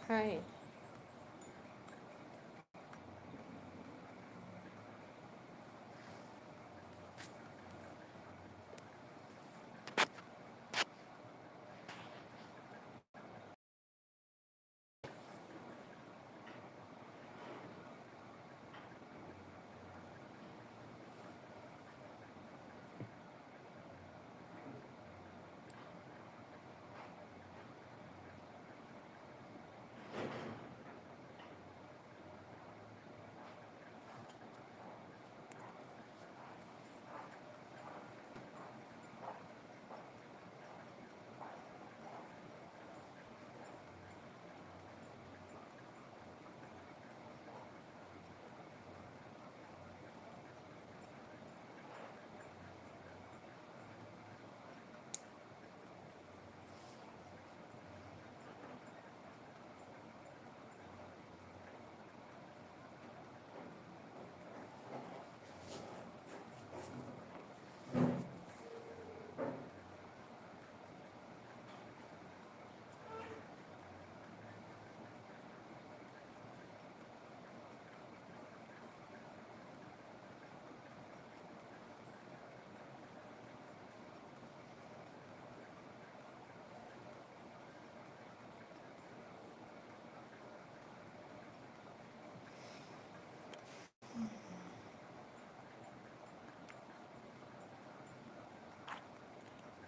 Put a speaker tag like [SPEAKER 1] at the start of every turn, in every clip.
[SPEAKER 1] Hi.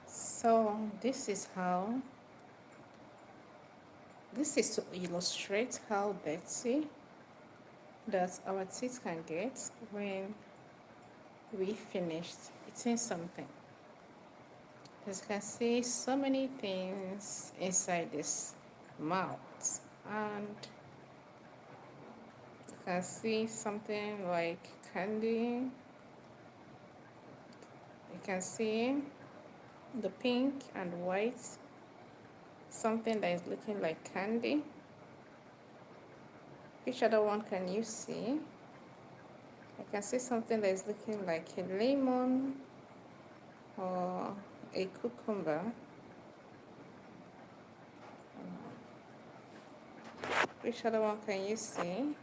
[SPEAKER 1] So this is to illustrate how dirty that our teeth can get when we finished eating something. As you can see, so many things inside this mouth, and you can see something like candy. You can see the pink and white, something that is looking like candy. Which other one can you see? I can see something that is looking like a lemon or a cucumber. Which other one can you see?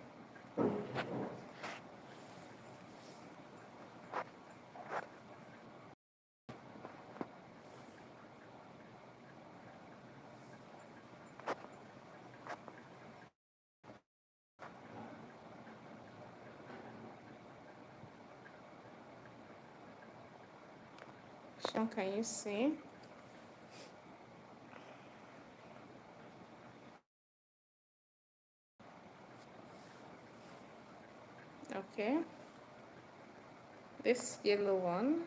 [SPEAKER 1] Which one can you see? Okay, this yellow one,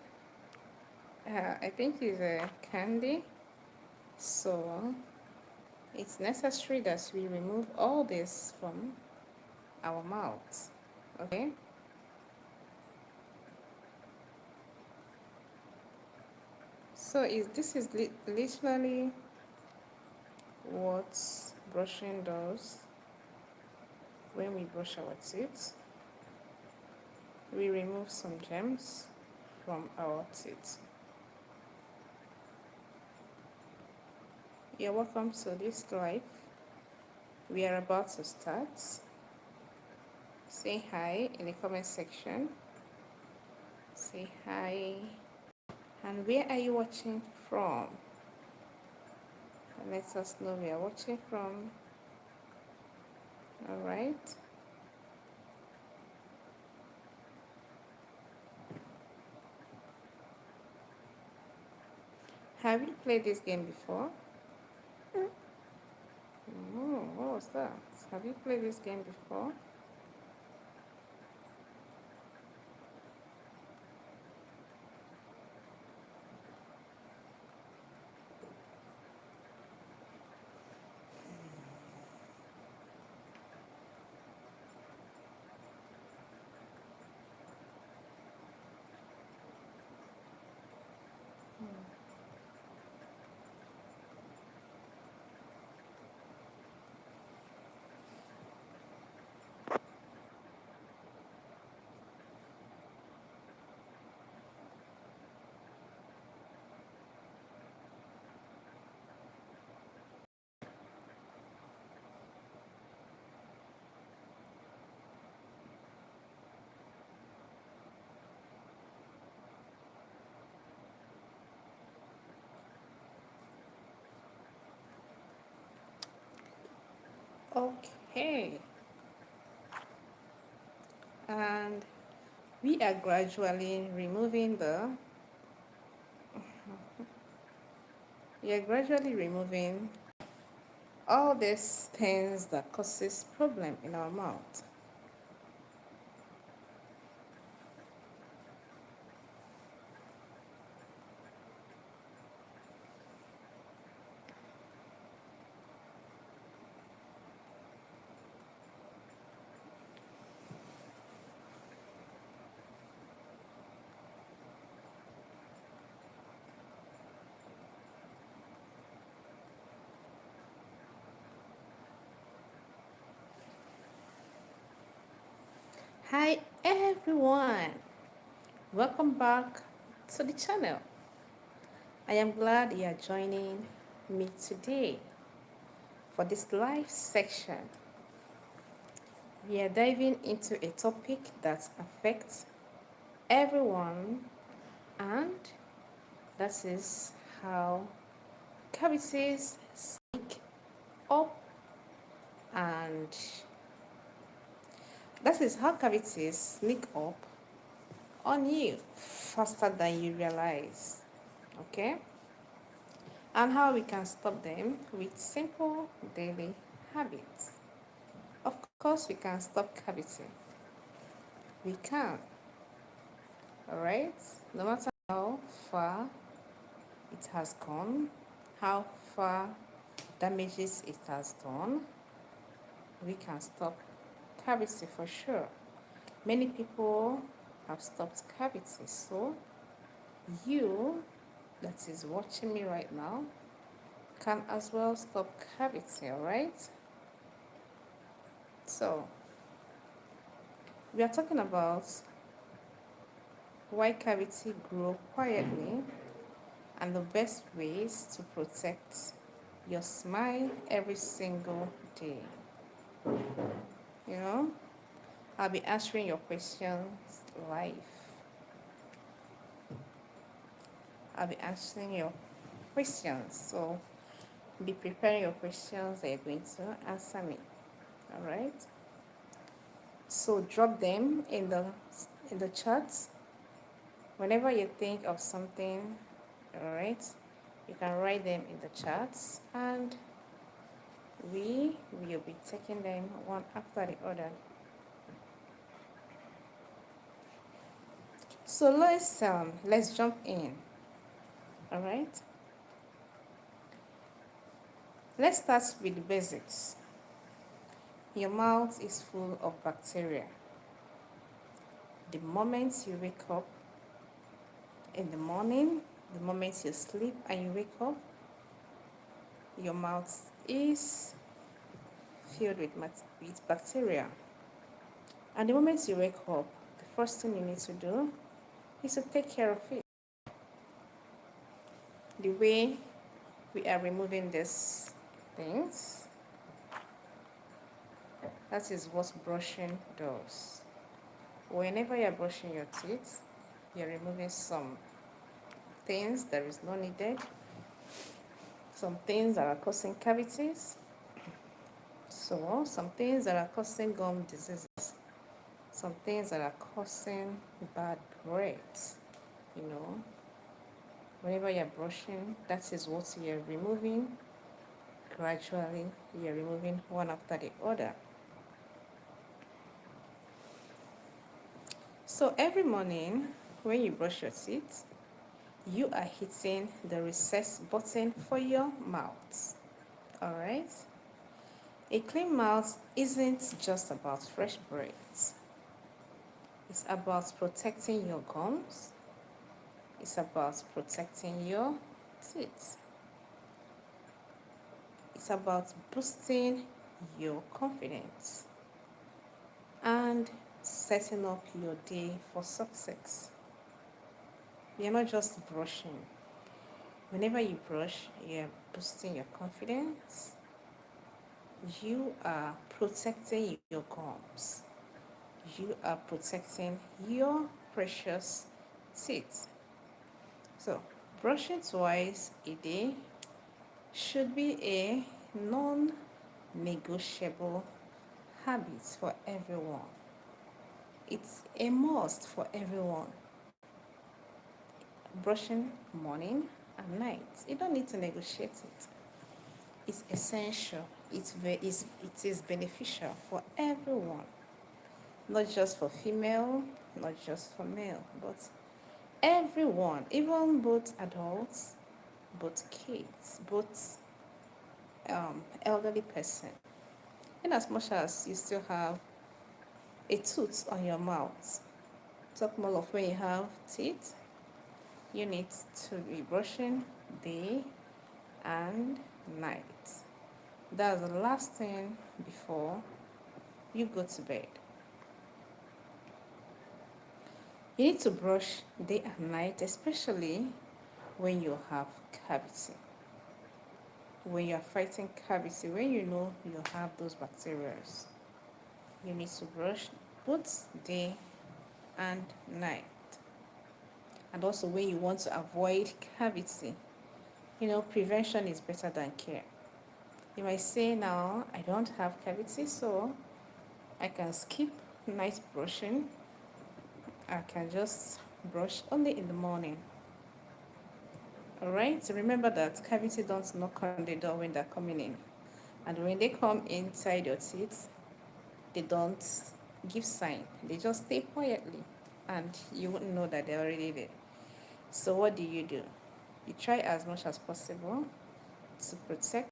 [SPEAKER 1] I think is a candy. So it's necessary that we remove all this from our mouth. Okay. So this is literally what brushing does when we brush our teeth. We remove some germs from our teeth. You're welcome to this live. We are about to start. Say hi in the comment section. Say hi. And where are you watching from? Let us know where you're watching from. All right. Have you played this game before? Oh, what was that? Have you played this game before? Okay, and we are gradually removing the we are gradually removing all these things that causes problem in our mouth. Hi everyone, welcome back to the channel. I am glad you are joining me today for this live section. We are diving into a topic that affects everyone, and that is how cavities sneak up, and that is how cavities sneak up on you faster than you realize. Okay? And how we can stop them with simple daily habits. Of course, we can stop cavity. We can, all right? No matter how far it has gone, how far damages it has done, we can stop cavity for sure. Many people have stopped cavity, so you that is watching me right now can as well stop cavity, all right? So we are talking about why cavity grow quietly and the best ways to protect your smile every single day. You know, I'll be answering your questions live. I'll be answering your questions. So be preparing your questions that you're going to answer me. All right. So drop them in the chats whenever you think of something. All right. You can write them in the chats, and we will be taking them one after the other. So let's jump in. All right. Let's start with the basics. Your mouth is full of bacteria. The moment you wake up in the morning, the moment you sleep and you wake up, your mouth is filled with bacteria. And the moment you wake up, the first thing you need to do is to take care of it. The way we are removing these things, that is what brushing does. Whenever you're brushing your teeth, you're removing some things that is not needed, some things that are causing cavities, so some things that are causing gum diseases, some things that are causing bad breath. You know, whenever you're brushing, that is what you're removing. Gradually, you're removing one after the other. So every morning, when you brush your teeth, you are hitting the reset button for your mouth. All right? A clean mouth isn't just about fresh breath. It's about protecting your gums. It's about protecting your teeth. It's about boosting your confidence and setting up your day for success. You're not just brushing. Whenever you brush, you're boosting your confidence. You are protecting your gums. You are protecting your precious teeth. So, brushing twice a day should be a non non-negotiable habits for everyone. It's a must for everyone. Brushing morning and night. You don't need to negotiate it. It's essential. It is beneficial for everyone, not just for female, not just for male, but everyone, even both adults, both kids, both elderly person. In as much as you still have a tooth on your mouth, talk more of when you have teeth, you need to be brushing day and night. That's the last thing before you go to bed. You need to brush day and night, especially when you have cavity. When you are fighting cavity, when you know you have those bacteria, you need to brush both day and night. And also when you want to avoid cavity, prevention is better than care. You might say, now I don't have cavity, so I can skip night brushing. I can just brush only in the morning. All right, so remember that cavity don't knock on the door when they're coming in. And when they come inside your teeth, they don't give sign. They just stay quietly and you wouldn't know that they're already there. So what do? You try as much as possible to protect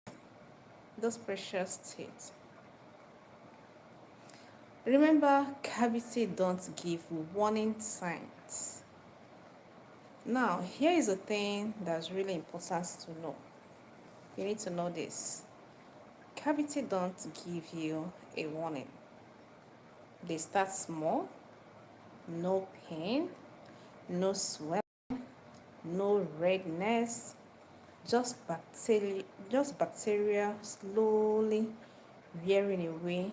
[SPEAKER 1] those precious teeth. Remember, cavity don't give warning signs. Now, here is a thing that's really important to know. You need to know this. Cavity don't give you a warning. They start small, no pain, no swelling, no redness, just bacteria slowly wearing away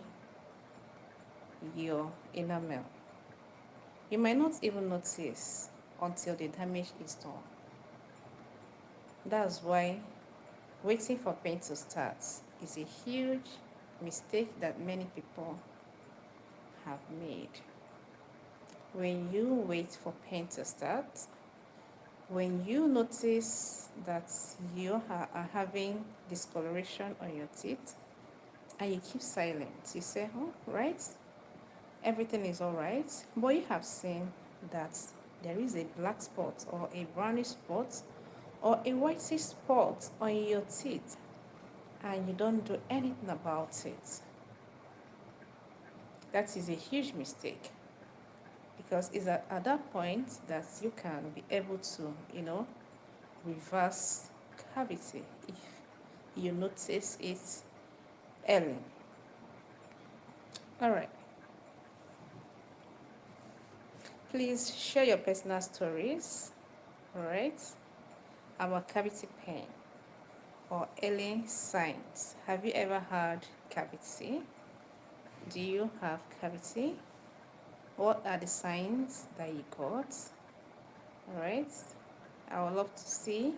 [SPEAKER 1] your enamel. You might not even notice until the damage is done. That's why waiting for pain to start is a huge mistake that many people have made. When you wait for pain to start, when you notice that you are having discoloration on your teeth and you keep silent, you say, oh, right, everything is all right, but you have seen that there is a black spot or a brownish spot or a whitish spot on your teeth and you don't do anything about it. That is a huge mistake, because it's at that point that you can be able to, reverse cavity if you notice it early. All right. Please share your personal stories, all right, about cavity pain or early signs. Have you ever had cavity? Do you have cavity? What are the signs that you got? All right. I would love to see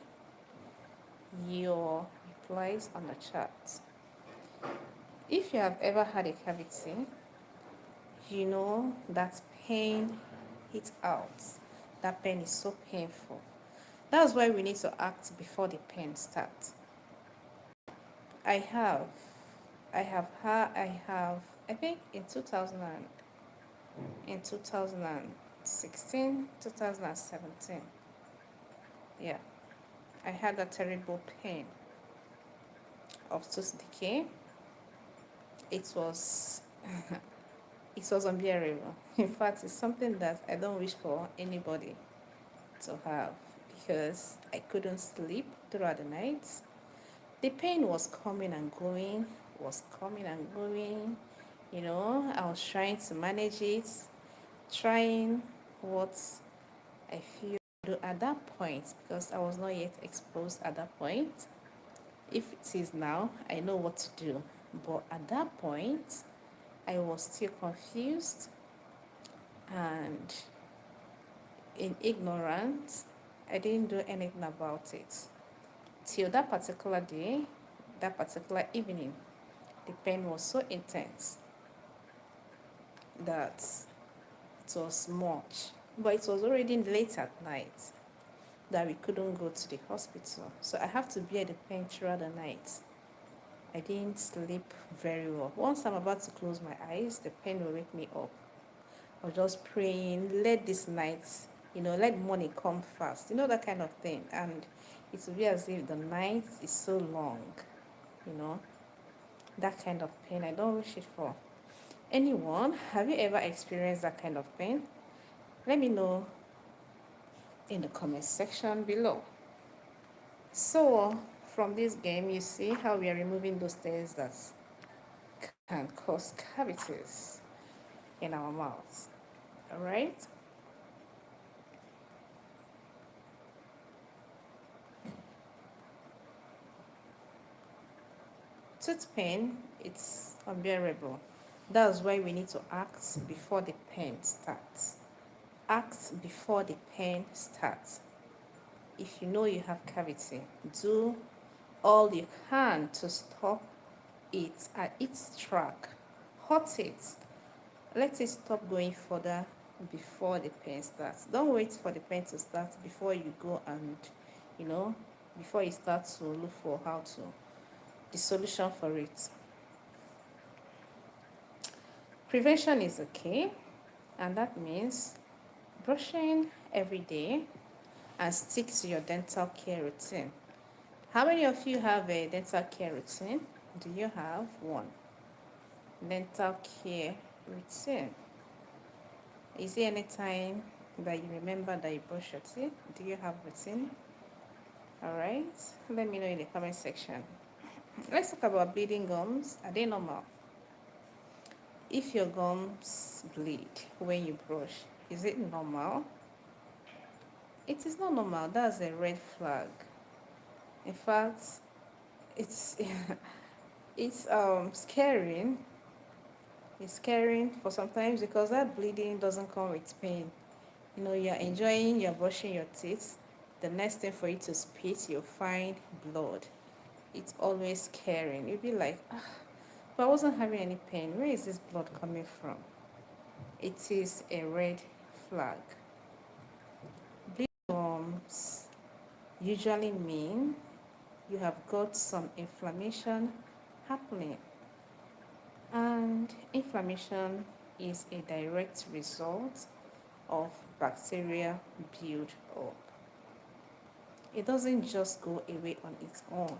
[SPEAKER 1] your replies on the chat. If you have ever had a cavity, you know that pain hits out. That pain is so painful. That's why we need to act before the pain starts. I have, I think in 2016, 2017, yeah, I had a terrible pain of tooth decay. It was, it was unbearable. In fact, it's something that I don't wish for anybody to have, because I couldn't sleep throughout the night. The pain was coming and going, I was trying to manage it, trying what I feel to do at that point, because I was not yet exposed at that point. If it is now, I know what to do. But at that point, I was still confused and in ignorance. I didn't do anything about it till that particular day, that particular evening, The pain was so intense that it was much. But it was already late at night that we couldn't go to the hospital. So I have to bear the pain throughout the night. I didn't sleep very well. Once I'm about to close my eyes, the pain will wake me up. I was just praying, let this night, let morning come fast, that kind of thing. And it will be as if the night is so long, you know, that kind of pain. I don't wish it for anyone. Have you ever experienced that kind of pain? Let me know in the comment section below. So from this game, you see how we are removing those things that can cause cavities in our mouths. All right. Tooth pain, it's unbearable. That's why we need to act before the pain starts. Act before the pain starts. If you know you have cavity, do all you can to stop it at its track. Hurt it. Let it stop going further before the pain starts. Don't wait for the pain to start before you go and, before you start to look for the solution for it. Prevention is okay, and that means brushing every day and stick to your dental care routine. How many of you have a dental care routine? Do you have one? Dental care routine. Is there any time that you remember that you brush your teeth? Do you have routine? All right, let me know in the comment section. Let's talk about bleeding gums. Are they normal? If your gums bleed when you brush, is it normal? It is not normal. That's a red flag. In fact, it's it's scaring. It's scaring for sometimes because that bleeding doesn't come with pain. You're enjoying, you're brushing your teeth. The next thing for you to spit, you'll find blood. It's always scaring. You'll be like, but I wasn't having any pain. Where is this blood coming from? It is a red flag. Bleeding gums usually mean you have got some inflammation happening. And inflammation is a direct result of bacteria build up. It doesn't just go away on its own.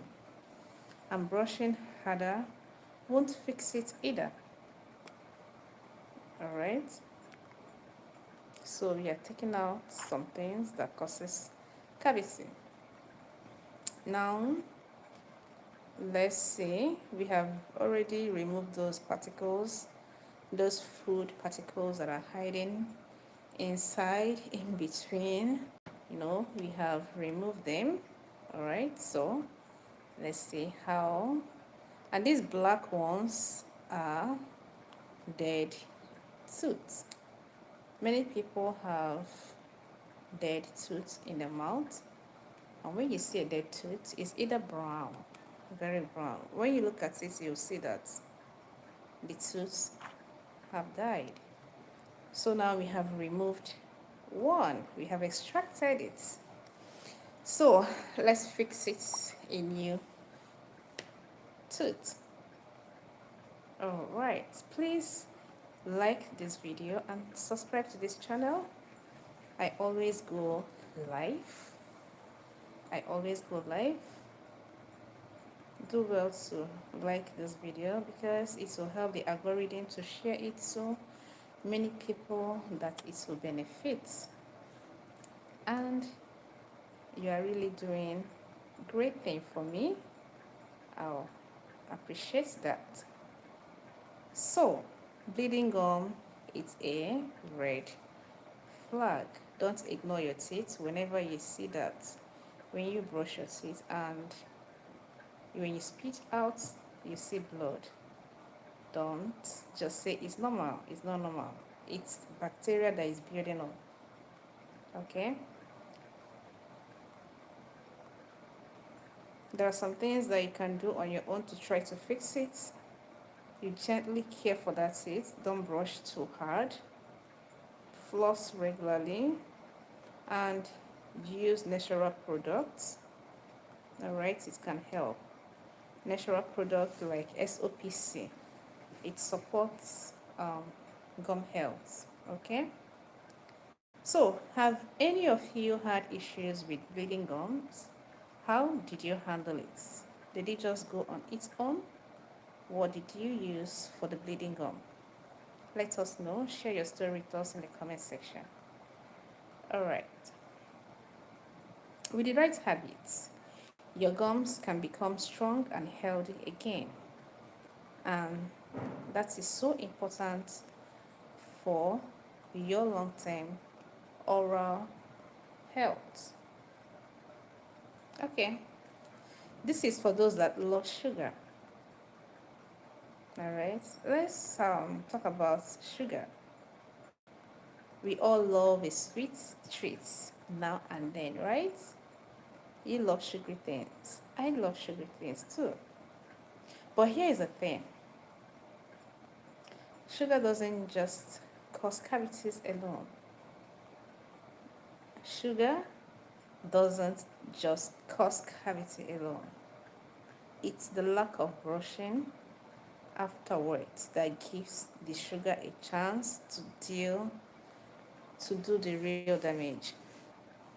[SPEAKER 1] And brushing harder won't fix it either. All right? So we are taking out some things that causes cavity. Now, let's say we have already removed those particles, those food particles that are hiding inside, in between. We have removed them. All right, so let's see how. And these black ones are dead tooth. Many people have dead tooth in the mouth, and when you see a dead tooth, it's either brown, very brown. When you look at it, you'll see that the tooth have died. So now we have removed one, we have extracted it. So let's fix it a new tooth. All right, please like this video and subscribe to this channel. I always go live. Do well to like this video because it will help the algorithm to share it so many people that it will benefit. And you are really doing great thing for me. I'll appreciate that. So bleeding gum is a red flag. Don't ignore your teeth whenever you see that. When you brush your teeth and when you spit out, you see blood. Don't just say it's normal. It's not normal. It's bacteria that is building up. Okay? There are some things that you can do on your own to try to fix it. You gently care for that teeth. Don't brush too hard. Floss regularly and use natural products. Alright, it can help. Natural products like SOPC. It supports gum health. Okay. So, have any of you had issues with bleeding gums? How did you handle it? Did it just go on its own? What did you use for the bleeding gum? Let us know. Share your story with us in the comment section. Alright. With the right habits, your gums can become strong and healthy again. And that is so important for your long-term oral health. Okay, this is for those that love sugar. All right, let's talk about sugar. We all love a sweet treat now and then, right? You love sugary things. I love sugary things too. But here is the thing. Sugar doesn't just cause cavities alone. Sugar doesn't just cause cavity alone. It's the lack of brushing afterwards that gives the sugar a chance to do the real damage.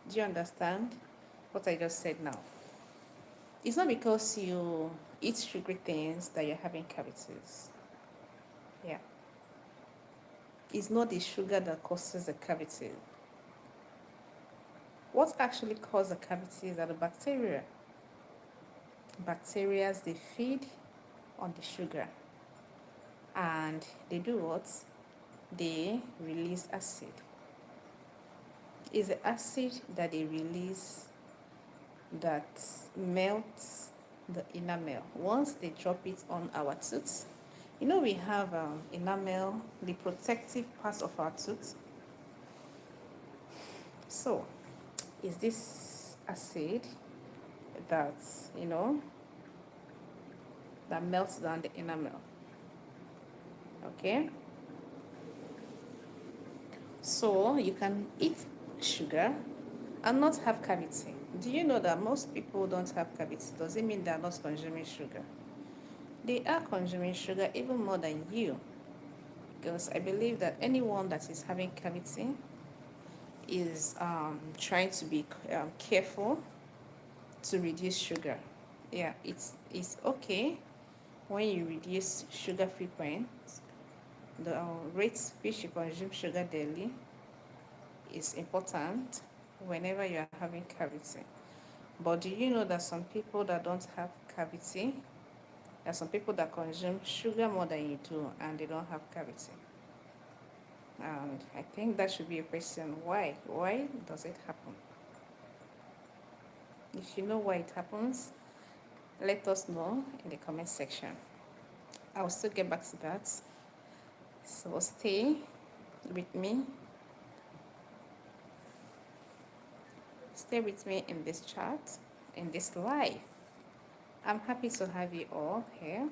[SPEAKER 1] Do you understand what I just said now? It's not because you eat sugary things that you're having cavities. Yeah. It's not the sugar that causes the cavity. What actually causes the cavities are the bacteria. Bacteria, they feed on the sugar. And they do what? They release acid. It's the acid that they release that melts the enamel. Once they drop it on our tooth, you know we have enamel, the protective part of our tooth. So, is this acid that, you know, that melts down the enamel? Okay? So, you can eat sugar and not have cavity. Do you know that most people don't have cavity? Does it mean they are not consuming sugar? They are consuming sugar even more than you, because I believe that anyone that is having cavity is trying to be careful to reduce sugar. Yeah, it's okay when you reduce sugar frequency. The rate which you consume sugar daily is important whenever you are having cavity. But do you know that some people that don't have cavity, there are some people that consume sugar more than you do and they don't have cavity? And I think that should be a question. Why? Why does it happen? If you know why it happens, let us know in the comment section. I'll still get back to that. So stay with me. Stay with me in this chat, in this live. I'm happy to have you all here.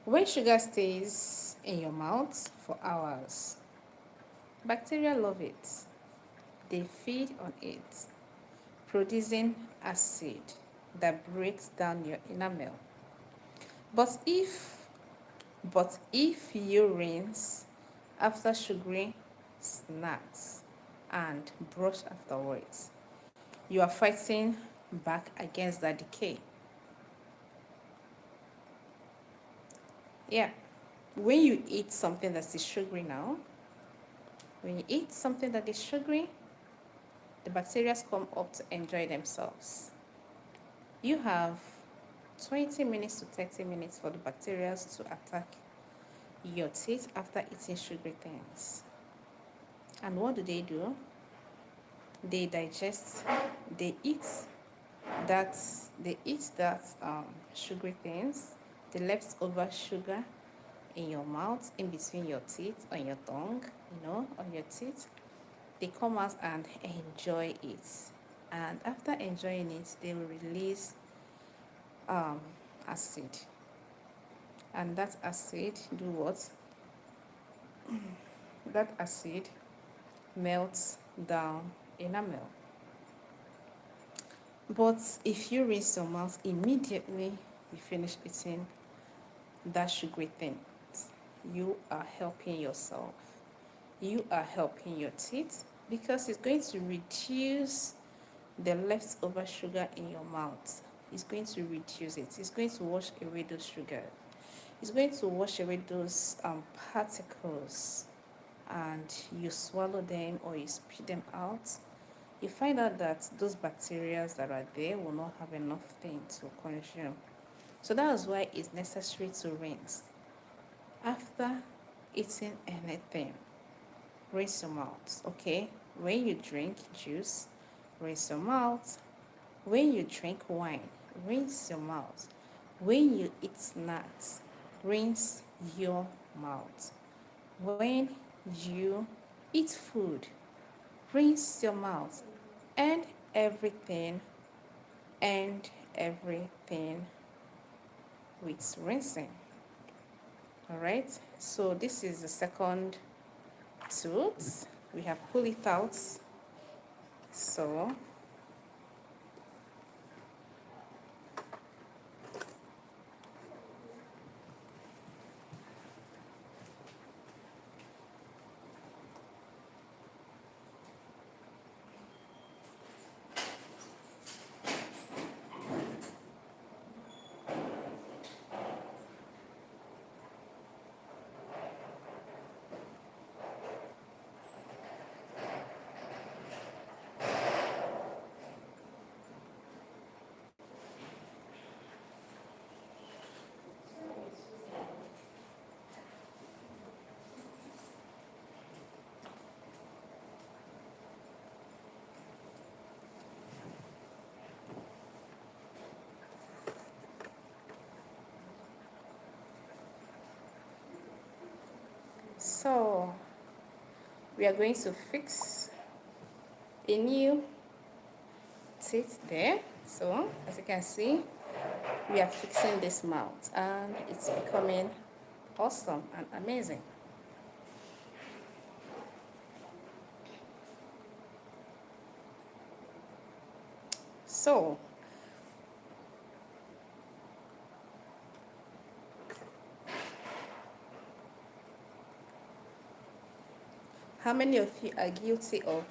[SPEAKER 1] When sugar stays in your mouth for hours, bacteria love it. They feed on it, producing acid that breaks down your enamel. But if you rinse after sugary snacks and brush afterwards, you are fighting back against that decay. Yeah. When you eat something that is sugary now, when you eat something that is sugary, the bacteria come up to enjoy themselves. You have 20 minutes to 30 minutes for the bacteria to attack your teeth after eating sugary things. And what do? They digest, they eat that sugary things, the leftover sugar in your mouth, in between your teeth, on your tongue, on your teeth. They come out and enjoy it. And after enjoying it, they will release um, acid, and that acid do what? That acid melts down enamel. But if you rinse your mouth immediately you finish eating that sugary thing, you are helping yourself. You are helping your teeth because it's going to reduce the leftover sugar in your mouth. It's going to reduce it. It's going to wash away those sugar. It's going to wash away those particles, and you swallow them or you spit them out. You find out that those bacteria that are there will not have enough thing to consume. So that's why it's necessary to rinse. After eating anything, rinse your mouth, okay? When you drink juice, rinse your mouth. When you drink wine, rinse your mouth. When you eat snacks, rinse your mouth. When you eat food, rinse your mouth. And everything, and everything with rinsing. All right, so this is the second tooth. We have pull it out. So so we are going to fix a new teeth there. So as you can see, we are fixing this mouth and it's becoming awesome and amazing. So how many of you are guilty of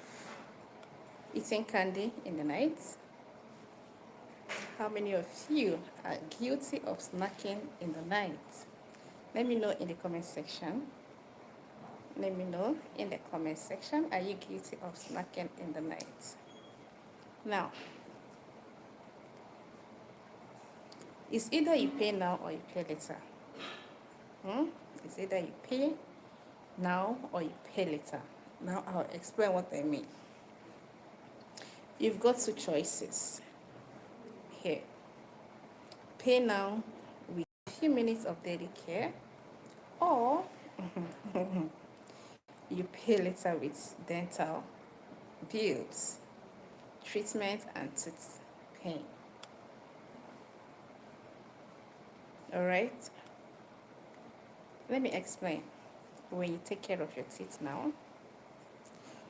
[SPEAKER 1] eating candy in the night? How many of you are guilty of snacking in the night? Let me know in the comment section. Let me know in the comment section. Are you guilty of snacking in the night? Now, it's either you pay now or you pay later. It's either you pay now or you pay later. Now I'll explain what I mean. You've got two choices here. Pay now with a few minutes of daily care, or you pay later with dental bills, treatment, and tooth pain. All right, let me explain. When you take care of your teeth now,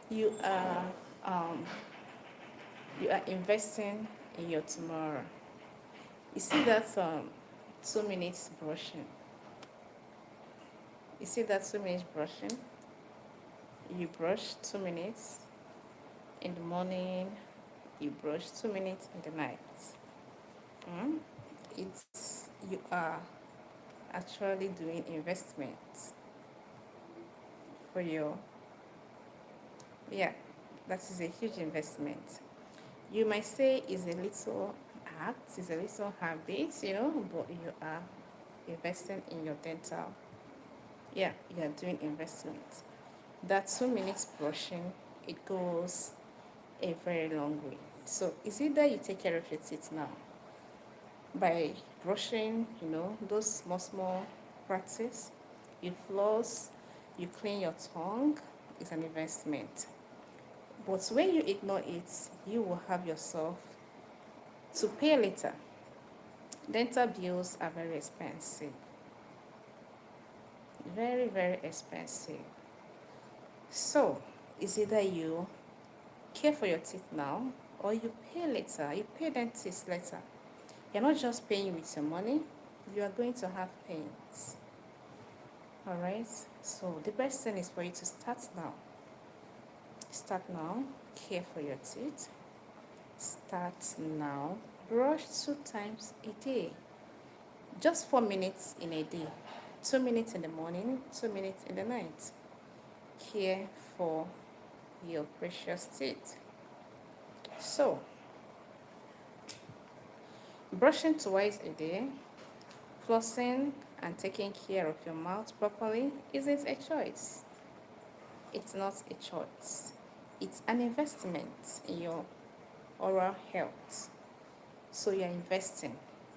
[SPEAKER 1] you are investing in your tomorrow. You see that 2 minutes brushing. You see that 2 minutes brushing? You brush 2 minutes in the morning, you brush 2 minutes in the night. You are actually doing investments for your, that is a huge investment. You might say it's a little act, it's a little habit, but you are investing in your dental. You are doing investments. That 2 minutes brushing, it goes a very long way. So it's either you take care of your teeth now by brushing, those small practice, you floss, you clean your tongue, it's an investment. But when you ignore it, you will have yourself to pay later. Dental bills are very expensive. Very, very expensive. So, it's either you care for your teeth now or you pay later. You pay dentist later. You're not just paying with your money, you are going to have pains. Alright? So, the best thing is for you to start now. Start now. Care for your teeth. Start now. Brush 2 times a day. Just 4 minutes in a day. 2 minutes in the morning, 2 minutes in the night. Care for your precious teeth. So, brushing twice a day, flossing and taking care of your mouth properly isn't a choice. It's not a choice. It's an investment in your oral health. So you're investing,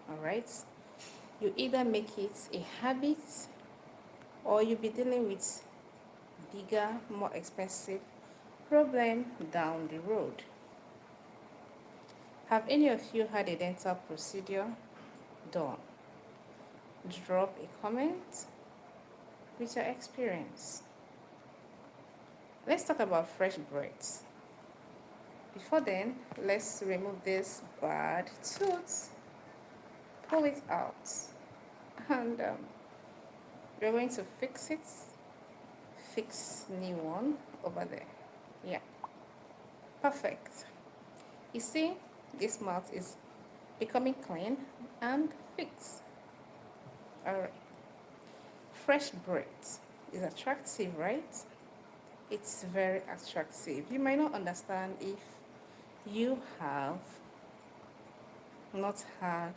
[SPEAKER 1] all right? You either make it a habit or you'll be dealing with bigger, more expensive problem down the road. Have any of you had a dental procedure done? Drop a comment with your experience. Let's talk about fresh breads. Before then, let's remove this bad tooth, pull it out, and we're going to fix it, fix new one over there. Yeah, perfect. You see, this mouth is becoming clean and fixed. All right, fresh bread is attractive, right? It's very attractive. You might not understand if you have not had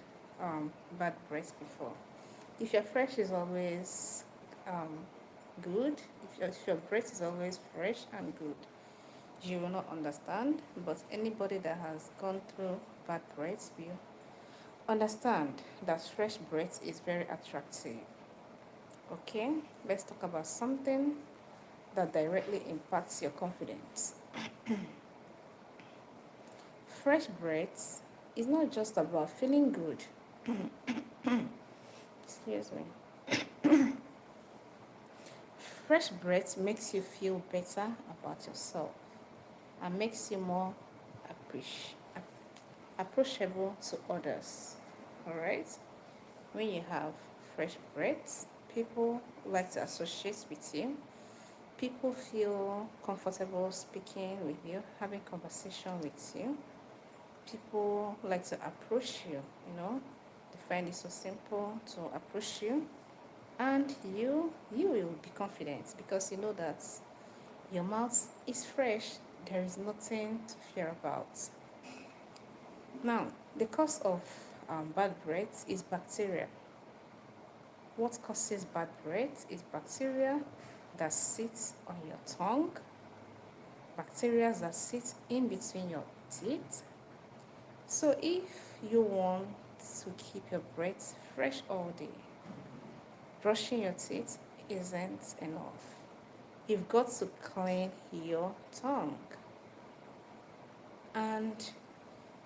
[SPEAKER 1] bad breath before. If your fresh is always good, if your breath is always fresh and good, you will not understand. But anybody that has gone through bad breath will understand that fresh breath is very attractive. Okay, let's talk about something that directly impacts your confidence. Fresh breath is not just about feeling good. Excuse me. Fresh breath makes you feel better about yourself and makes you more approachable to others. All right? When you have fresh breath, people like to associate with you. People feel comfortable speaking with you, having conversation with you. People like to approach you, they find it so simple to approach you, and you will be confident because you know that your mouth is fresh. There is nothing to fear about. Now, the cause of bad breath is bacteria. What causes bad breath is bacteria that sits on your tongue, bacteria that sit in between your teeth. So if you want to keep your breath fresh all day, brushing your teeth isn't enough. You've got to clean your tongue and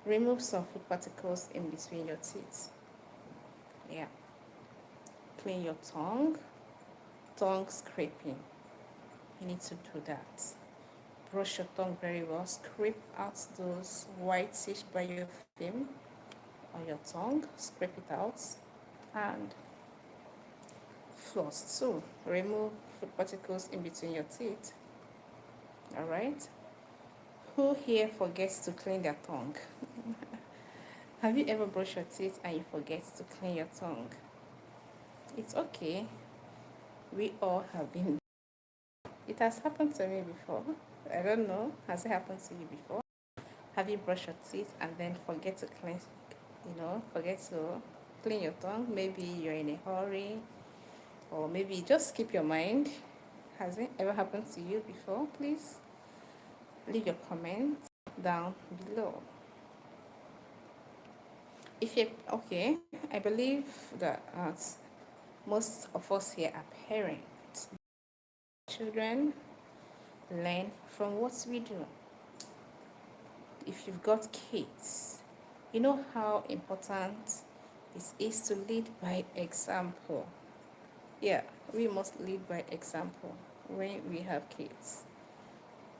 [SPEAKER 1] remove some food particles in between your teeth. Yeah. Clean your tongue scraping. You need to do that. Brush your tongue very well. Scrape out those whitish biofilm on your tongue. Scrape it out and floss too. Remove food particles in between your teeth. Alright? Who here forgets to clean their tongue? Have you ever brushed your teeth and you forget to clean your tongue? It's okay. We all have been. It has happened to me before. I don't know. Has it happened to you before? Have you brushed your teeth and then forget to forget to clean your tongue? Maybe you're in a hurry, or maybe just skip your mind. Has it ever happened to you before? Please leave your comments down below. If you're okay, I believe that most of us here are parents. Children learn from what we do. If you've got kids, you know how important It is to lead by example. Yeah, we must lead by example when we have kids.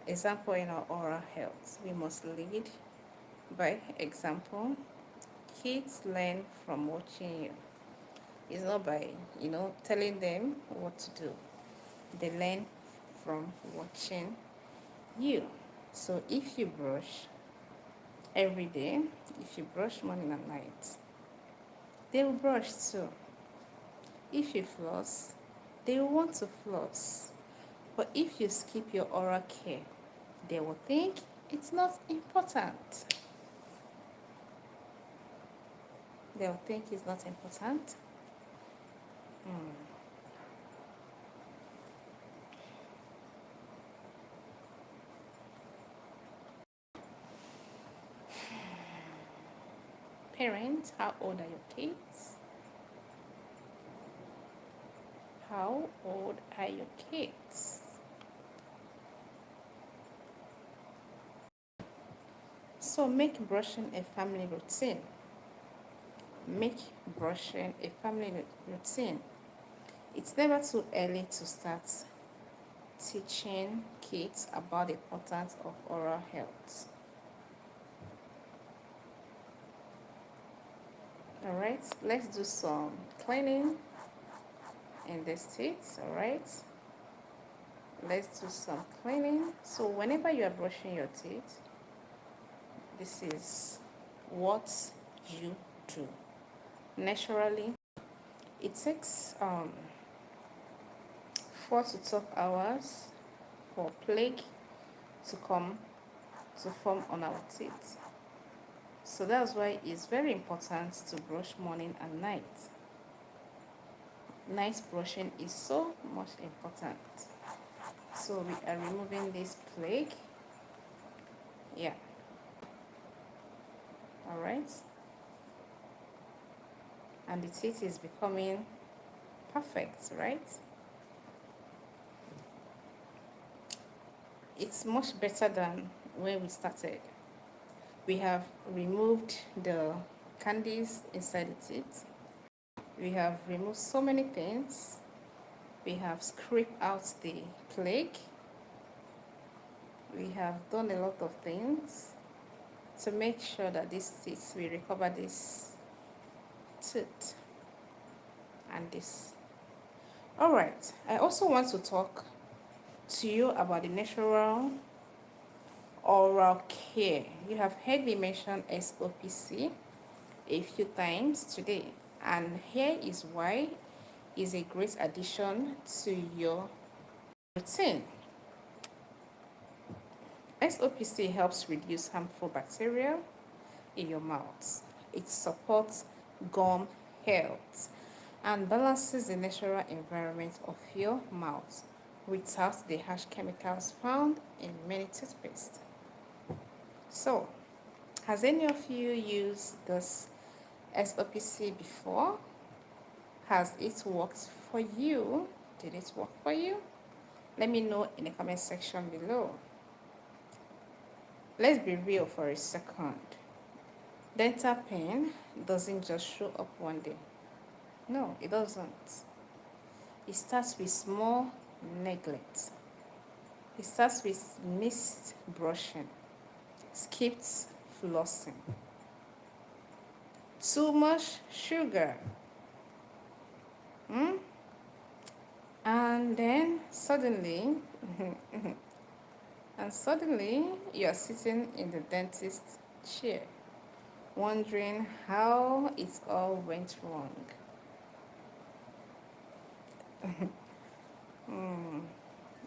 [SPEAKER 1] Example in our oral health. We must lead by example. Kids learn from watching you. It's not by, telling them what to do. They learn from watching you. So if you brush every day, if you brush morning and night, they will brush too. If you floss, they will want to floss. But if you skip your oral care, they will think it's not important. They will think it's not important. Parents, how old are your kids? How old are your kids? So make brushing a family routine. Make brushing a family routine. It's never too early to start teaching kids about the importance of oral health. All right, let's do some cleaning in this teeth. All right, let's do some cleaning. So whenever you are brushing your teeth, this is what you do. Naturally, it takes 4 to 12 hours for plaque to form on our teeth. So that's why it's very important to brush morning and night. Night brushing is so much important. So we are removing this plaque. Yeah. All right. And the teeth is becoming perfect, right? It's much better than when we started. We have removed the candies inside the teeth. We have removed so many things. We have scraped out the plaque. We have done a lot of things to make sure that this teeth, we recover this tooth and this. All right, I also want to talk to you about the natural oral care. You have heard me mention SOPC a few times today, and here is why it's a great addition to your routine. SOPC helps reduce harmful bacteria in your mouth. It supports gum health and balances the natural environment of your mouth without the harsh chemicals found in many toothpaste. So, has any of you used this SOPC before? Has it worked for you? Did it work for you? Let me know in the comment section below. Let's be real for a second. Dental pain doesn't just show up one day. No, it doesn't. It starts with small neglect. It starts with missed brushing, skipped flossing, too much sugar. And then suddenly, you are sitting in the dentist chair, wondering how it all went wrong.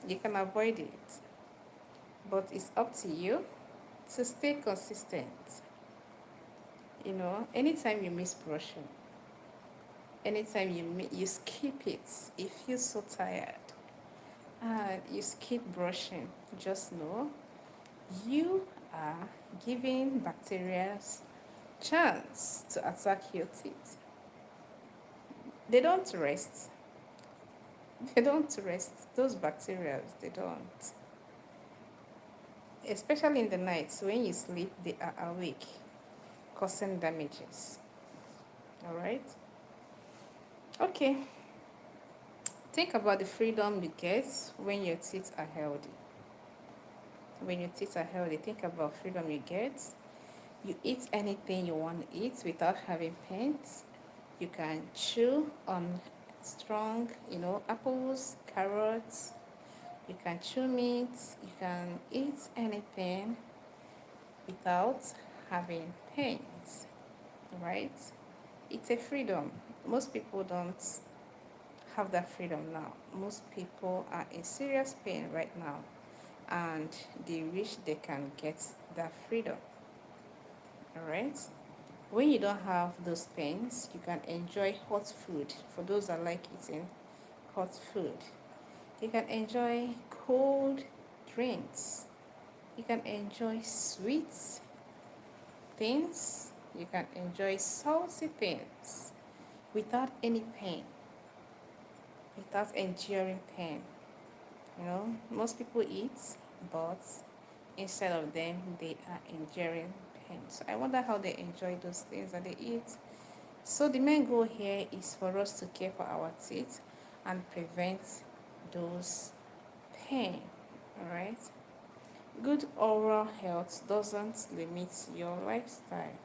[SPEAKER 1] You can avoid it, but it's up to you to stay consistent. Anytime you miss brushing, anytime you skip it, you feel so tired, and you skip brushing, just know you are giving bacteria chance to attack your teeth. They don't rest. They don't rest. Those bacteria, they don't. Especially in the night, when you sleep, they are awake, causing damages. All right. Okay. Think about the freedom you get when your teeth are healthy. When your teeth are healthy, think about freedom you get. You eat anything you want to eat without having pains. You can chew on strong, apples, carrots. You can chew meat. You can eat anything without having pains, right? It's a freedom. Most people don't have that freedom now. Most people are in serious pain right now, and they wish they can get that freedom, all right? When you don't have those pains, you can enjoy hot food. For those that like eating hot food, you can enjoy cold drinks. You can enjoy sweet things. You can enjoy salty things without any pain, without enduring pain. Most people eat, but instead of them, they are enduring pain. So I wonder how they enjoy those things that they eat. So the main goal here is for us to care for our teeth and prevent those pain. All right. Good oral health doesn't limit your lifestyle.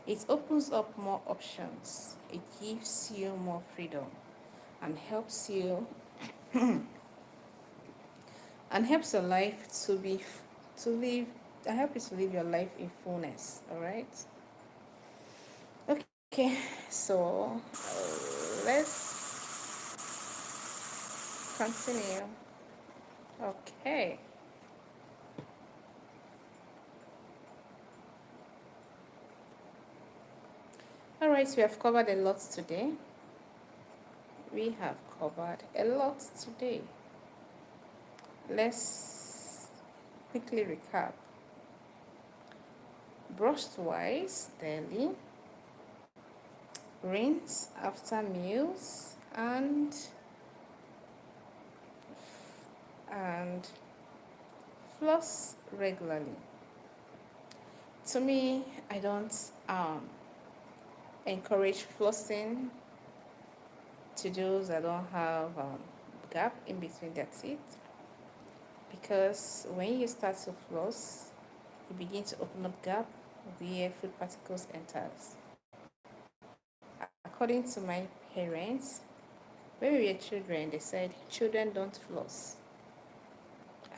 [SPEAKER 1] It opens up more options. It gives you more freedom and helps you and helps your life to live I help you to live your life in fullness. All right. Okay. So let's continue. Okay. All right. We have covered a lot today. We have covered a lot today. Let's quickly recap. Brush twice daily, rinse after meals, and floss regularly. To me, I don't encourage flossing to those that don't have gap in between their teeth, because when you start to floss, you begin to open up gap where food particles enters. According to my parents, when we were children, they said children don't floss.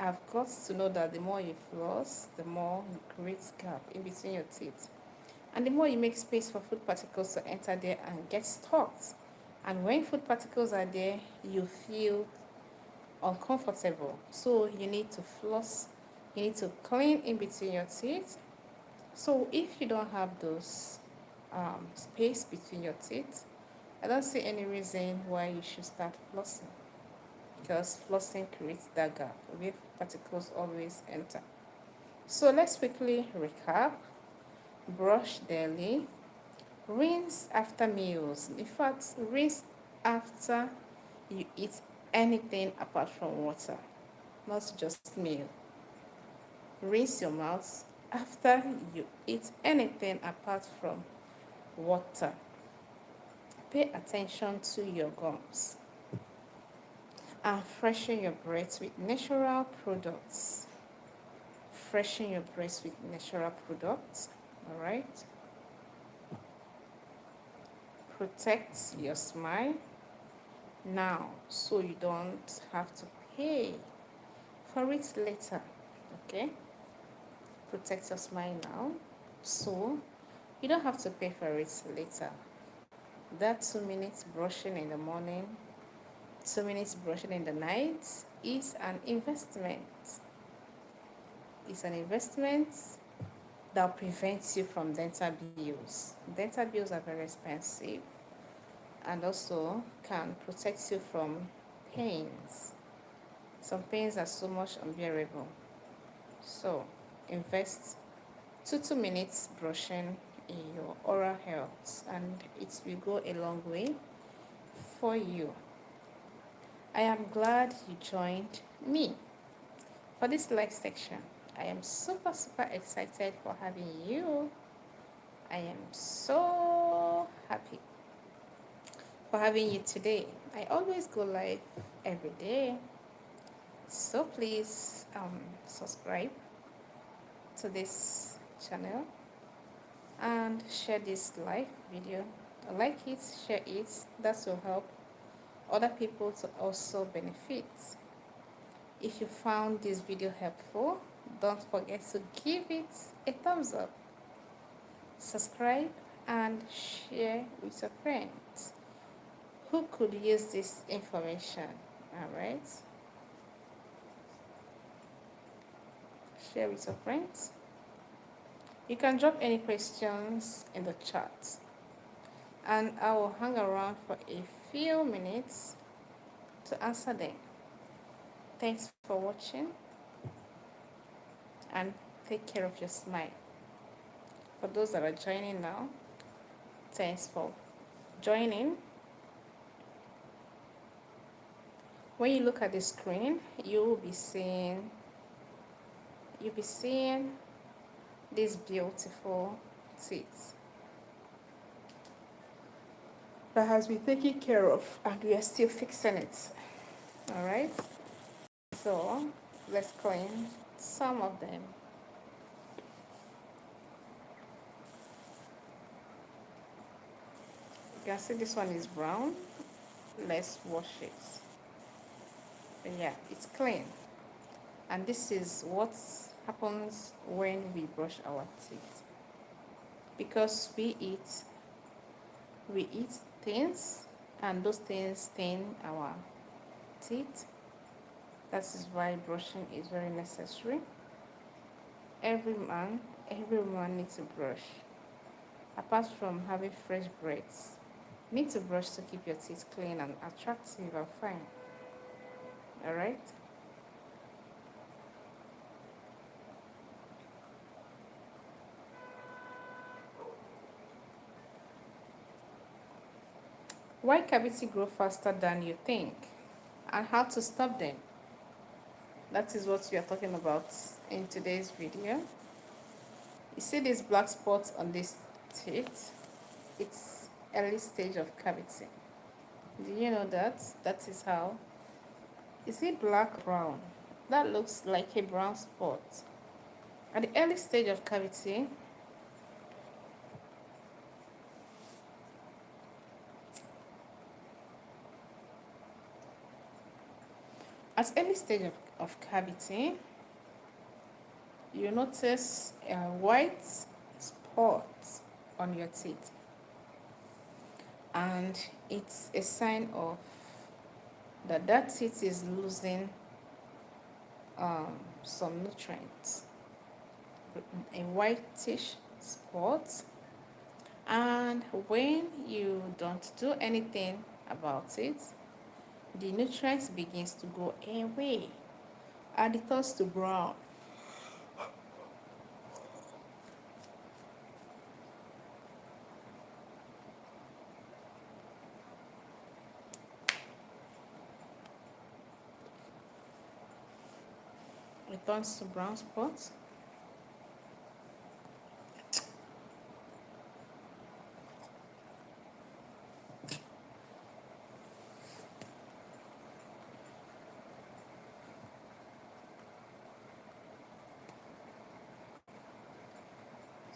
[SPEAKER 1] I've got to know that the more you floss, the more you create gap in between your teeth. And the more you make space for food particles to enter there and get stuck. And when food particles are there, you feel uncomfortable. So you need to floss, you need to clean in between your teeth. So if you don't have those space between your teeth, I don't see any reason why you should start flossing, because flossing creates that gap where particles always enter. So let's quickly recap. Brush daily, rinse after meals. In fact, rinse after you eat anything apart from water, not just meal. Rinse your mouth after you eat anything apart from water. Pay attention to your gums and freshen your breath with natural products. Freshen your breath with natural products. All right. Protect your smile now so you don't have to pay for it later. Okay. Protect your smile now so you don't have to pay for it later. That 2 minutes brushing in the morning, 2 minutes brushing in the night is an investment. It's an investment that prevents you from dental bills. Dental bills are very expensive and also can protect you from pains. Some pains are so much unbearable. So invest 2 minutes brushing in your oral health, and it will go a long way for you. I am glad you joined me for this live section. I am super excited for having you. I am so happy for having you today. I always go live every day, so please subscribe to this channel and share this live video. Like it, share it. That will help other people to also benefit. If you found this video helpful, don't forget to give it a thumbs up, subscribe, and share with your friends who could use this information. All right, share with your friends. You can drop any questions in the chat, and I will hang around for a few minutes to answer them. Thanks for watching, and take care of your smile. For those that are joining now, thanks for joining. When you look at the screen, you'll be seeing these beautiful teeth that has been taken care of, and we are still fixing it. All right, so let's clean some of them. You can see this one is brown. Let's wash it. And yeah, it's clean. And this is what happens when we brush our teeth. Because we eat things, and those things stain our teeth. That is why brushing is very necessary. Every man needs to brush. Apart from having fresh breaths, you need to brush to keep your teeth clean and attractive and fine. All right. Why cavity grow faster than you think, and how to stop them? That is what we are talking about in today's video. You see these black spots on this teeth? It's early stage of cavity. Do you know that? That is how. You see black brown? That looks like a brown spot. At the early stage of cavity, of cavity, you notice white spots on your teeth, and it's a sign of that teeth is losing some nutrients. A whitish spot, and when you don't do anything about it, the nutrients begins to go away and it turns to brown. It turns to brown spots.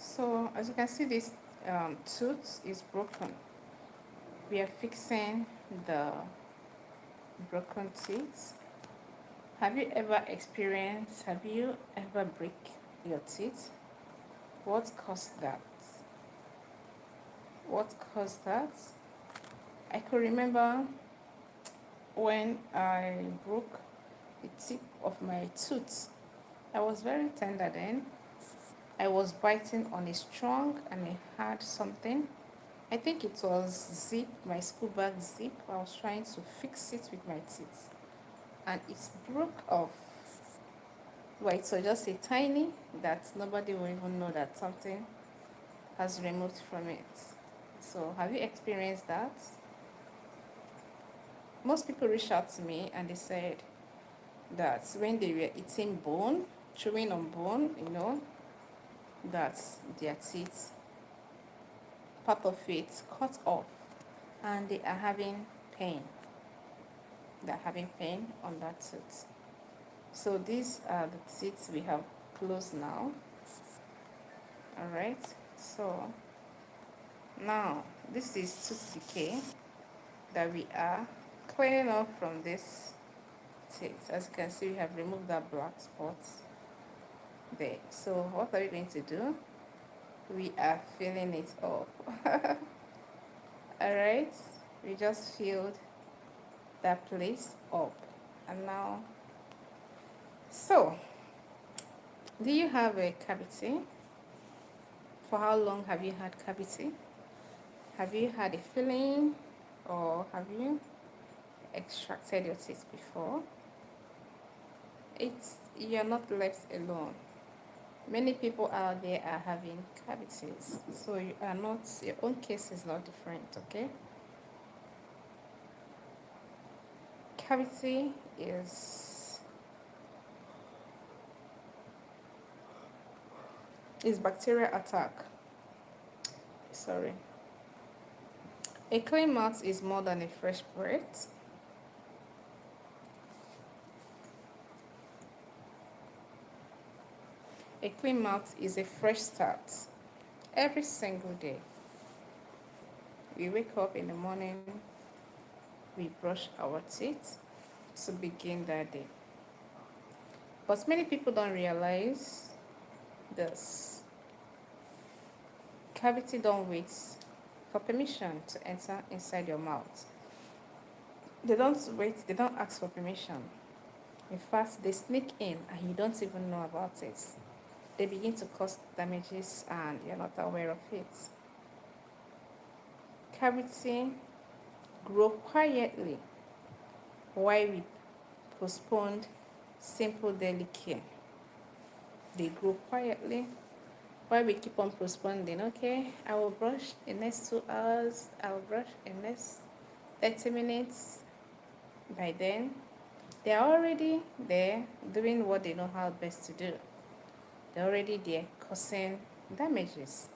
[SPEAKER 1] So as you can see, this tooth is broken. We are fixing the broken teeth. Have you ever break your teeth? What caused that? What caused that? I could remember when I broke the tip of my tooth. I was very tender then. I was biting on a strong and a hard something. I think it was zip, my school bag zip. I was trying to fix it with my teeth, and it broke off. Well, it was just a tiny that nobody will even know that something has removed from it. So have you experienced that? Most people reached out to me and they said that when they were eating bone, chewing on bone, that their teeth part of it cut off and they are having pain. They're having pain on that tooth. So these are the teeth we have closed now. Alright, so now this is tooth decay that we are cleaning off from this teeth. As you can see, we have removed that black spot there. So what are we going to do? We are filling it up. Alright, we just filled that place up. And now, so do you have a cavity? For how long have you had cavity? Have you had a filling, or have you extracted your teeth before? You're not left alone. Many people out there are having cavities, so you are not, your own case is not different, okay? Cavity is bacterial attack. Sorry. A clean mouth is more than a fresh breath. A clean mouth is a fresh start. Every single day, we wake up in the morning, we brush our teeth to begin that day. But many people don't realize this. Cavity don't wait for permission to enter inside your mouth. They don't wait, they don't ask for permission. In fact, they sneak in and you don't even know about it. They begin to cause damages and you're not aware of it. Cavity grow quietly while we postpone simple daily care. They grow quietly while we keep on postponing. Okay, I will brush in next 2 hours, I will brush in next 30 minutes. By then, they are already there doing what they know how best to do. They're already there causing damages.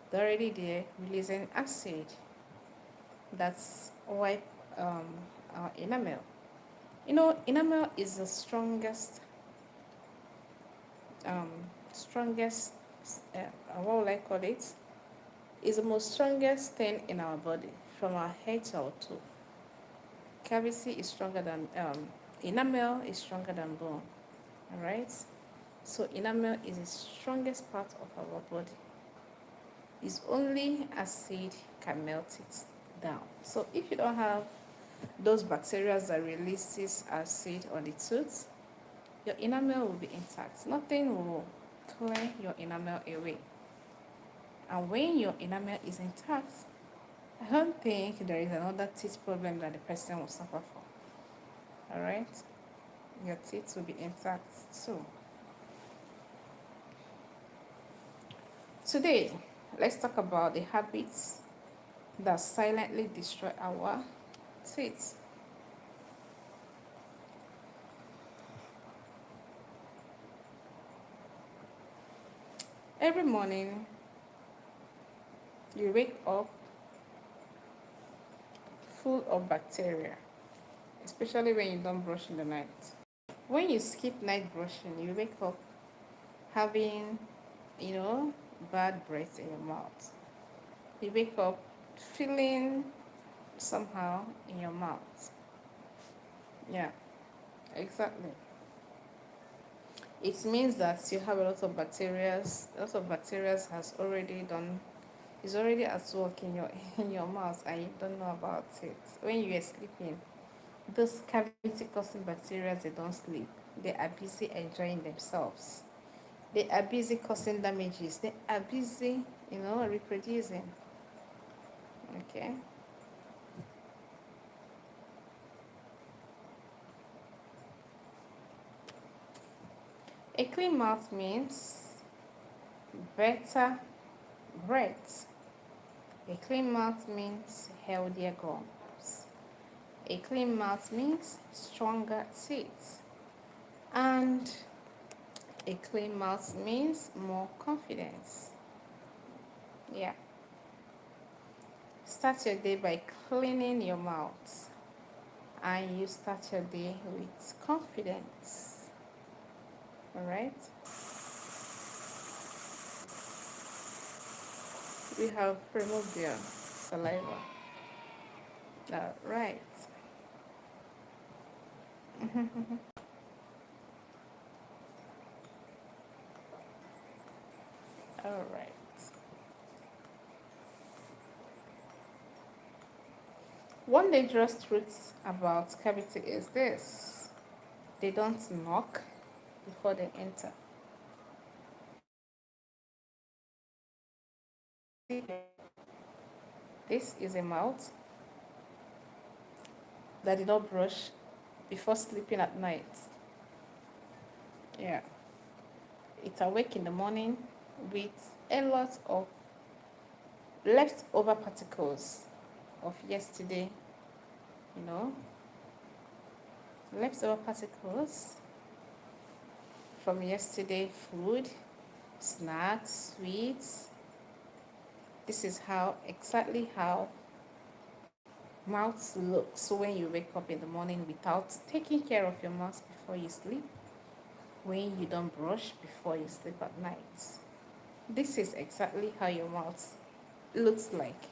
[SPEAKER 1] They're already there releasing acid. That's why our enamel. You know, enamel is the strongest, what will I call it? Is the most strongest thing in our body, from our head to our toe. Cavity is stronger than, enamel is stronger than bone. Alright? So enamel is the strongest part of our body. It's only acid can melt it down. So if you don't have those bacteria that releases acid on the tooth, your enamel will be intact. Nothing will clear your enamel away. And when your enamel is intact, I don't think there is another teeth problem that the person will suffer from. Alright? Your teeth will be intact. So today, let's talk about the habits that silently destroy our teeth. Every morning, you wake up full of bacteria, especially when you don't brush in the night. When you skip night brushing, you wake up having, bad breath in your mouth. You wake up feeling somehow in your mouth. Yeah, exactly. It means that you have a lot of bacteria. A lot of bacteria is already at work in your in your mouth and you don't know about it. When you are sleeping, those cavity causing bacteria, they don't sleep. They are busy enjoying themselves. They are busy causing damages. They are busy, reproducing. Okay. A clean mouth means better breath. A clean mouth means healthier gums. A clean mouth means stronger teeth. And a clean mouth means more confidence. Yeah. start your day by cleaning your mouth, and you start your day with confidence. All right. We have removed your saliva. All right. All right. One dangerous truth about cavity is this: they don't knock before they enter. This is a mouth that did not brush before sleeping at night. Yeah. It's awake in the morning with a lot of leftover particles of yesterday, you know, leftover particles from yesterday food, snacks, sweets. This is how exactly how mouth looks when you wake up in the morning without taking care of your mouth before you sleep, when you don't brush before you sleep at night. This is exactly how your mouth looks like.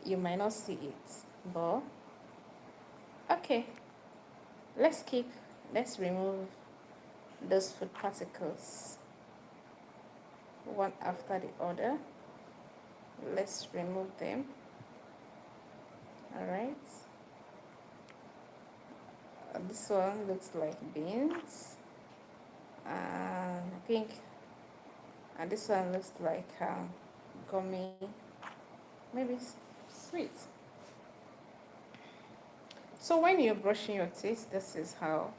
[SPEAKER 1] You might not see it, but okay, let's remove those food particles one after the other. Let's remove them. All right. This one looks like beans, and I think, and this one looks like gummy, maybe sweet. So when you're brushing your teeth, this is how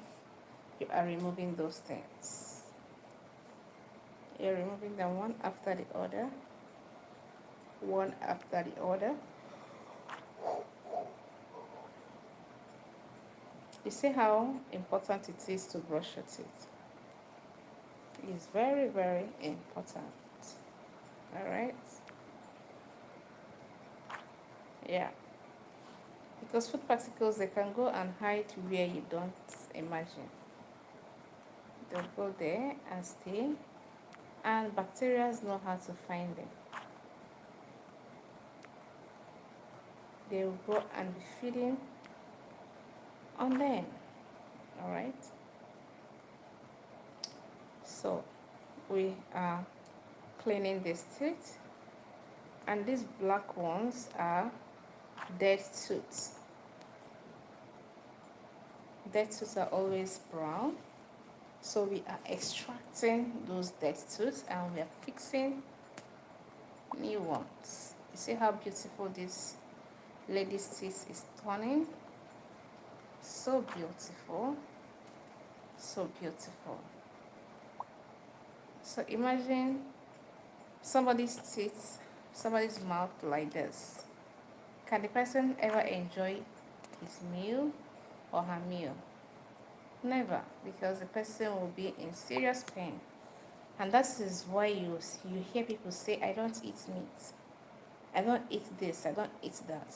[SPEAKER 1] you are removing those things. You're removing them one after the other, one after the other. You see how important it is to brush your teeth. It's very, very important. All right? Yeah. Because food particles, they can go and hide where you don't imagine. They'll go there and stay, and bacteria know how to find them. They will go and be feeding on them. All right? So we are cleaning these teeth, and these black ones are dead tooth. Dead tooth are always brown, so we are extracting those dead tooth and we are fixing new ones. You see how beautiful this lady's teeth is turning? So beautiful, so beautiful. So imagine somebody's teeth, somebody's mouth like this. Can the person ever enjoy his meal or her meal? Never, because the person will be in serious pain. And that is why you hear people say, I don't eat meat. I don't eat this, I don't eat that.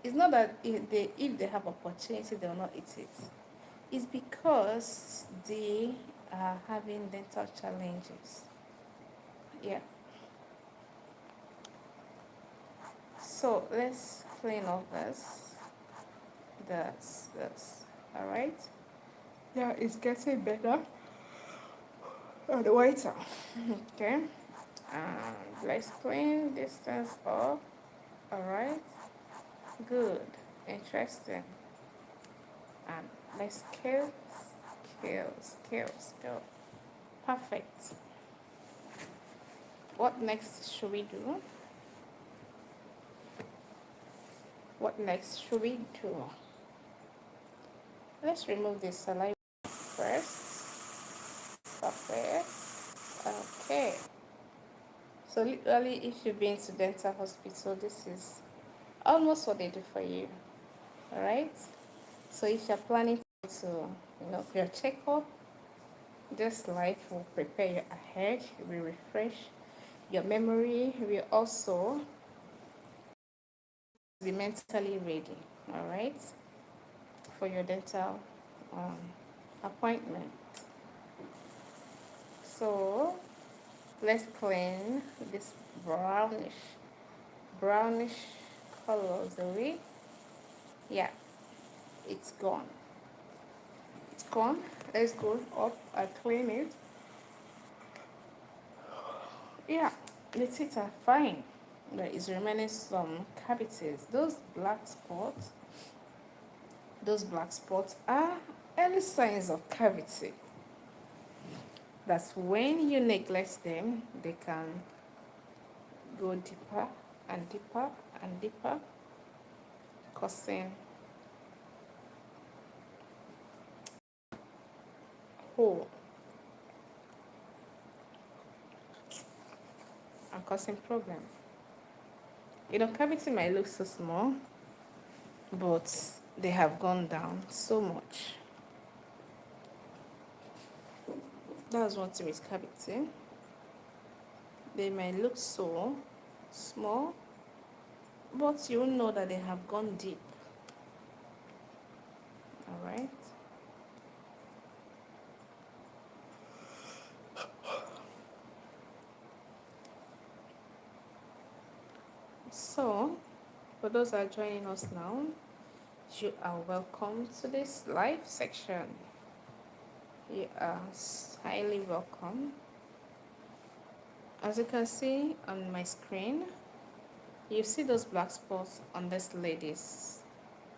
[SPEAKER 1] It's not that if they have opportunity, they will not eat it. It's because they are having dental challenges. Yeah. So let's clean up this. All right. Yeah, it's getting better and whiter. Okay. And let's clean this things up. All right. Good. Interesting. And let's scale. Perfect. What next should we do? What next should we do? Let's remove the saliva first. Perfect. Okay. So literally, if you've been to dental hospital, this is almost what they do for you. All right. So if you're planning to, for your checkup, this life will prepare you ahead. It will refresh your memory. It will also be mentally ready, all right, for your dental um, appointment. So let's clean this brownish colors away. Yeah, it's gone. It's gone. Let's go up and clean it. Yeah, the teeth are fine. There is remaining some cavities. Those black spots are early signs of cavity. That's when you neglect them, they can go deeper and deeper and deeper, causing hole and causing problem. You know, cavity might look so small, but they have gone down so much. That's one thing with cavity. They might look so small, but you know that they have gone deep. All right. So, for those that are joining us now, you are welcome to this live section. You are highly welcome. As you can see on my screen, you see those black spots on this lady's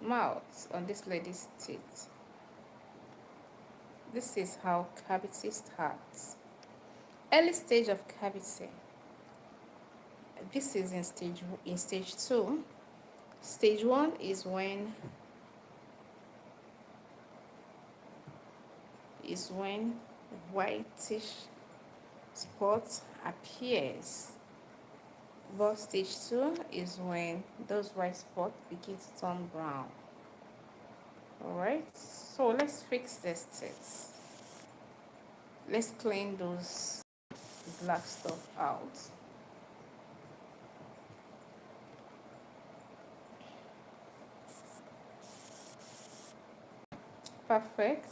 [SPEAKER 1] mouth, on this lady's teeth. This is how cavity starts. Early stage of cavity. This is in stage 2. Stage 1 is when whitish spot appears. But stage 2 is when those white spots begin to turn brown. Alright, so let's fix this teeth. Let's clean those black stuff out. Perfect.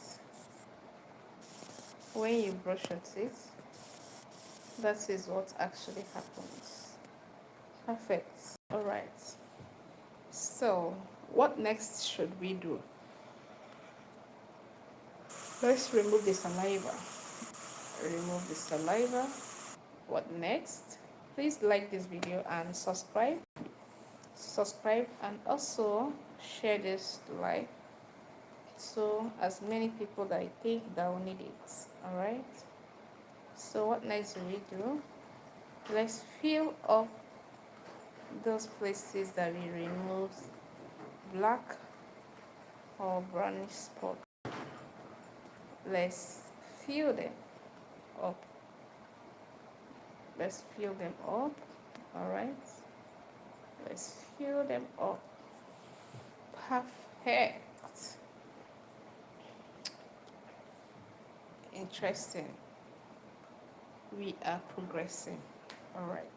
[SPEAKER 1] When you brush your teeth, that is what actually happens. Perfect. Alright. So, what next should we do? Let's remove the saliva. Remove the saliva. What next? Please like this video and subscribe. Subscribe and also share this like so as many people that I think that will need it. Alright. So what next do we do? Let's fill up those places that we removed black or brownish spot. Let's fill them up. Let's fill them up. Alright. Let's fill them up. Perfect. Interesting. We are progressing. Alright.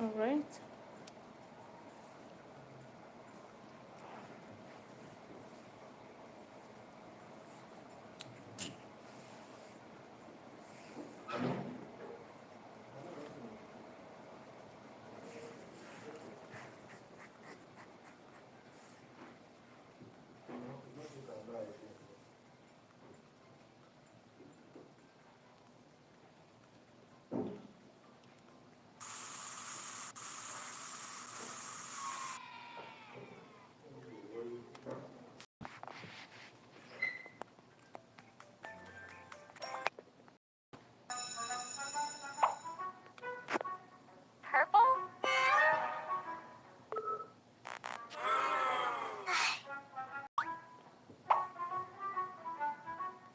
[SPEAKER 1] Alright.